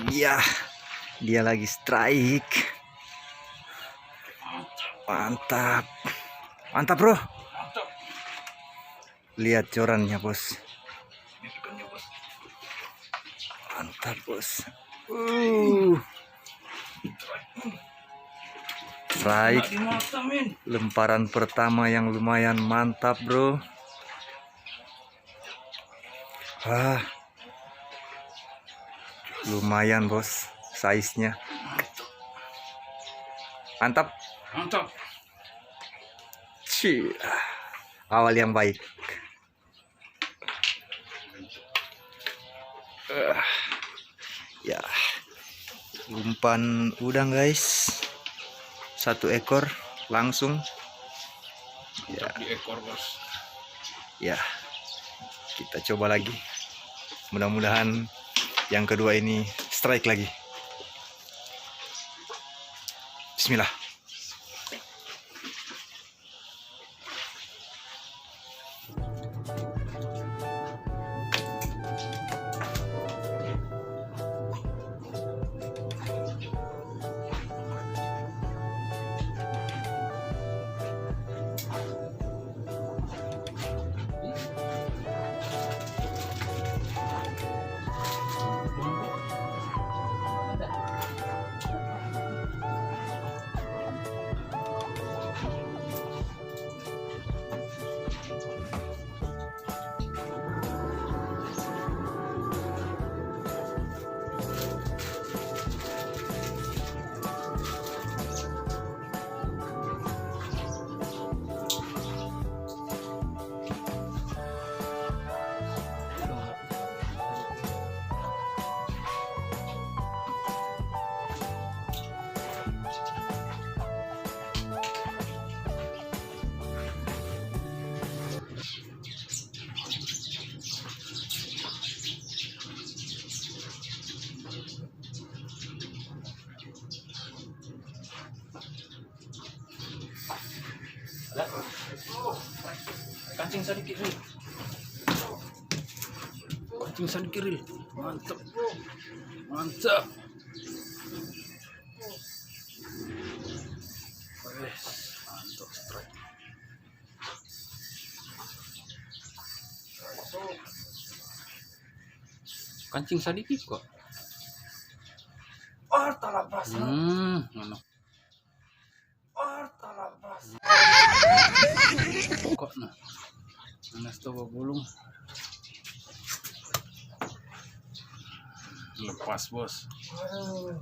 Ya, dia lagi strike. Mantap. Mantap, bro. Lihat corannya, bos. Mantap, bos. Strike. Lemparan pertama yang lumayan mantap, bro. Lumayan, bos, size-nya. Mantap. Mantap. Awal yang baik. Ya, umpan udang, guys. 1 ekor langsung. Ya. Di ekor, bos. Ya, kita coba lagi. Mudah-mudahan yang kedua ini strike lagi. Bismillah. Kancing sedikit nih. Kancing sedikit nih. Mantap. Mantap. Mantap strike. Kancing sedikit kok. Talabas. Mana? Talabas. Kok nah. Mana stoba bulung. Lepas, bos. Aduh.